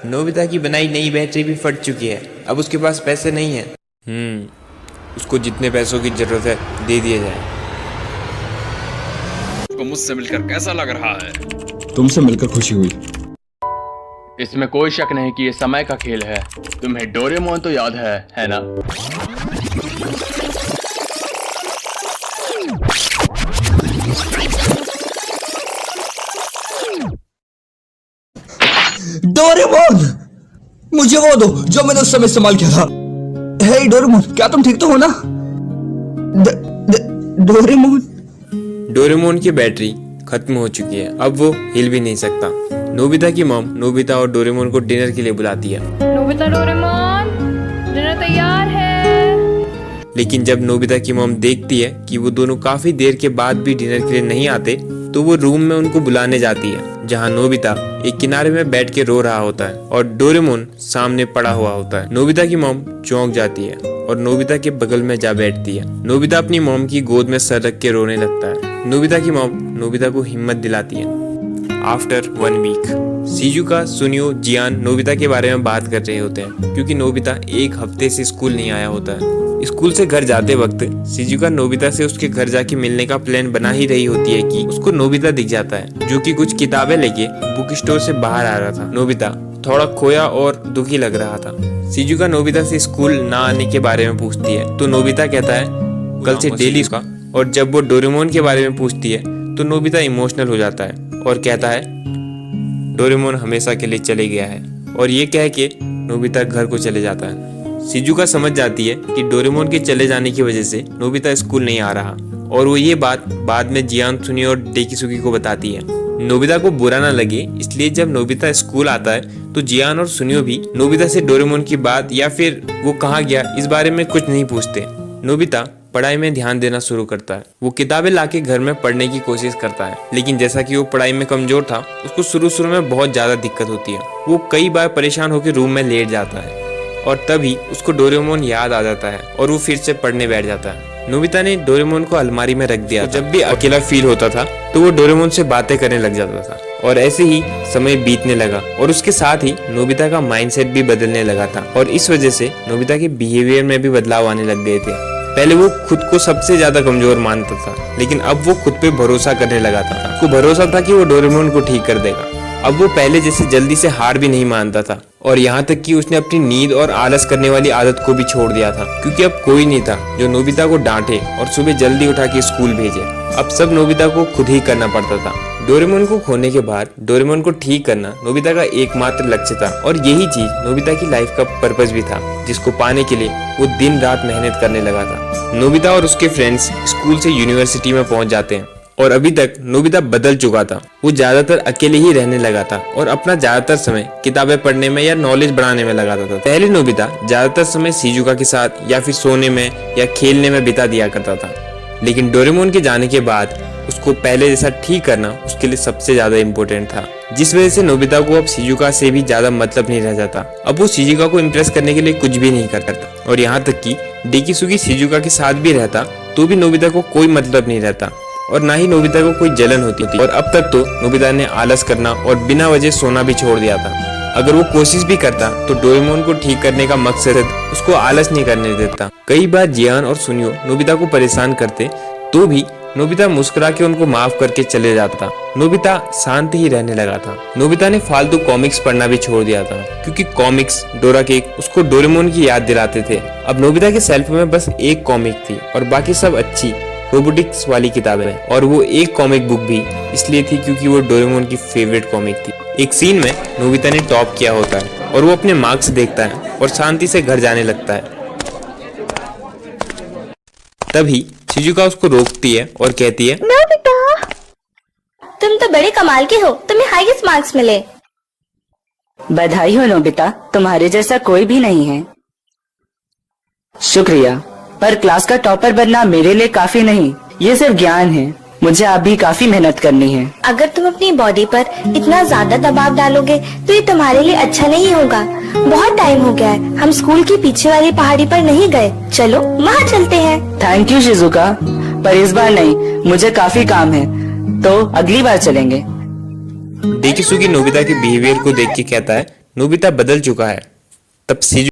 Nobita की बनाई नई बैटरी भी फट चुकी है। अब उसके पास पैसे नहीं है। उसको जितने पैसों की जरूरत है दे दिया जाए। आपको मुझसे मिलकर कैसा लग रहा है? तुमसे मिलकर खुशी हुई। इसमें कोई शक नहीं कि ये समय का खेल है। तुम्हें डोरेमोन तो याद है ना? डोरेमोन, मुझे वो दो जो मैंने उस समय इस्तेमाल किया था। हे डोरेमोन, क्या तुम ठीक तो हो ना? डोरेमोन। डोरेमोन की बैटरी खत्म हो चुकी है। अब वो हिल भी नहीं सकता। नोबिता की मॉम नोबिता और डोरेमोन को डिनर के लिए बुलाती है। नोबिता, डोरेमोन, डिनर तैयार है। लेकिन जब नोबिता की मॉम देखती है कि वो दोनों काफी देर के बाद भी डिनर के लिए नहीं आते, तो वो रूम में उनको बुलाने जाती है, जहाँ नोबिता एक किनारे में बैठ के रो रहा होता है और डोरेमोन सामने पड़ा हुआ होता है। नोबिता की मॉम चौंक जाती है और नोबिता के बगल में जा बैठती है। नोबिता अपनी मॉम की गोद में सर रख के रोने लगता है। नोबिता की मॉम नोबिता को हिम्मत दिलाती है। आफ्टर 1 वीक, शिजुका, सुनियो, जियान नोबिता के बारे में बात कर रहे होते हैं, क्योंकि नोबिता एक हफ्ते से स्कूल नहीं आया होता है। स्कूल से घर जाते वक्त शिजुका नोबिता से उसके घर जाके मिलने का प्लान बना ही रही होती है कि उसको नोबिता दिख जाता है, जो कि कुछ किताबें लेके बुक स्टोर से बाहर आ रहा था। नोबिता थोड़ा खोया और दुखी लग रहा था। शिजुका नोबिता से स्कूल ना आने के बारे में पूछती है, तो नोबिता कहता है कल से डेली का। और जब वो डोरेमोन के बारे में पूछती है तो नोबिता इमोशनल हो जाता है और कहता है डोरेमोन हमेशा के लिए चले गया है, और ये कह के नोबिता घर को चले जाता है। शिजुका समझ जाती है कि डोरेमोन के चले जाने की वजह से नोबिता स्कूल नहीं आ रहा, और वो ये बात बाद में जियान, सुनियो और डेकिसुकी को बताती है। नोबिता को बुरा ना लगे इसलिए जब नोबिता स्कूल आता है तो जियान और सुनियो भी नोबिता से डोरेमोन की बात या फिर वो कहाँ गया इस बारे में कुछ नहीं पूछते। नोबिता पढ़ाई में ध्यान देना शुरू करता है। वो किताबें लाके घर में पढ़ने की कोशिश करता है, लेकिन जैसा कि वो पढ़ाई में कमजोर था, उसको शुरू में बहुत ज्यादा दिक्कत होती है। वो कई बार परेशान होकर रूम में लेट जाता है और तभी उसको डोरेमोन याद आ जाता है और वो फिर से पढ़ने बैठ जाता है। नोबिता ने डोरेमोन को अलमारी में रख दिया। तो जब भी अकेला फील होता था तो वो डोरेमोन से बातें करने लग जाता था, और ऐसे ही समय बीतने लगा और उसके साथ ही नोबिता का माइंडसेट भी बदलने लगा था, और इस वजह से नोबिता के बिहेवियर में भी बदलाव आने लग गए थे। पहले वो खुद को सबसे ज्यादा कमजोर मानता था, लेकिन अब वो खुद पे भरोसा करने लगा था। उसको भरोसा था कि वो डोरेमोन को ठीक कर देगा। अब वो पहले जैसे जल्दी से हार भी नहीं मानता था, और यहाँ तक कि उसने अपनी नींद और आलस करने वाली आदत को भी छोड़ दिया था, क्योंकि अब कोई नहीं था जो नोबिता को डांटे और सुबह जल्दी उठा के स्कूल भेजे। अब सब नोबिता को खुद ही करना पड़ता था। डोरेमोन को खोने के बाद डोरेमोन को ठीक करना नोबिता का एकमात्र लक्ष्य था, और यही चीज नोबिता की लाइफ का पर्पस भी था, जिसको पाने के लिए वो दिन रात मेहनत करने लगा था। नोबिता और उसके फ्रेंड्स स्कूल से यूनिवर्सिटी में पहुंच जाते हैं, और अभी तक नोबिता बदल चुका था। वो ज्यादातर अकेले ही रहने लगा था और अपना ज्यादातर समय किताबें पढ़ने में या नॉलेज बढ़ाने में लगाता था। पहले नोबिता ज्यादातर समय शिजुका के साथ या फिर सोने में या खेलने में बिता दिया करता था, लेकिन डोरेमोन के जाने के बाद उसको पहले जैसा ठीक करना उसके लिए सबसे ज्यादा इम्पोर्टेंट था, जिस वजह से नोबिता को अब शिजुका से भी ज्यादा मतलब नहीं रह जाता। अब वो शिजुका को इम्प्रेस करने के लिए कुछ भी नहीं करता, और यहाँ तक कि डेकिसुकी शिजुका के साथ भी रहता तो भी नोबिता को कोई मतलब नहीं रहता, और ना ही नोबिता को कोई जलन होती थी। और अब तक तो नोबिता ने आलस करना और बिना वजह सोना भी छोड़ दिया था। अगर वो कोशिश भी करता तो डोरेमोन को ठीक करने का मकसद उसको आलस नहीं करने देता। कई बार जियान और सुनियो नोबिता को परेशान करते तो भी नोबिता मुस्कुरा के उनको माफ करके चले जाता। नोबिता शांत ही रहने लगा था। नोबिता ने फालतू कॉमिक्स पढ़ना भी छोड़ दिया था, क्योंकि कॉमिक्स, डोरा केक उसको डोरेमोन की याद दिलाते थे। अब नोबिता के सेल्फ में बस एक कॉमिक थी और बाकी सब अच्छी रोबोटिक्स वाली किताबें हैं, और वो एक कॉमिक बुक भी इसलिए थी क्योंकि वो डोरेमोन की फेवरेट कॉमिक थी। एक सीन में नोबिता ने टॉप किया होता है और वो अपने मार्क्स देखता है और शांति से घर जाने लगता है। तभी शिजुका उसको रोकती है और कहती है नोबिता, तुम तो बड़े कमाल के हो, तुम्हें हाईएस्ट मार्क्स मिले। बधाई हो नोबिता, तुम्हारे जैसा कोई भी नहीं है। शुक्रिया, पर क्लास का टॉपर बनना मेरे लिए काफी नहीं, ये सिर्फ ज्ञान है। मुझे अभी काफी मेहनत करनी है। अगर तुम अपनी बॉडी पर इतना ज्यादा दबाव डालोगे तो ये तुम्हारे लिए अच्छा नहीं होगा। बहुत टाइम हो गया है, हम स्कूल की पीछे वाली पहाड़ी पर नहीं गए, चलो वहाँ चलते हैं। थैंक यू शिजुका, पर इस बार नहीं, मुझे काफी काम है, तो अगली बार चलेंगे। डेकिसुकी नोबिता के बिहेवियर को देख के कहता है नोबिता बदल चुका है। तब शिजुका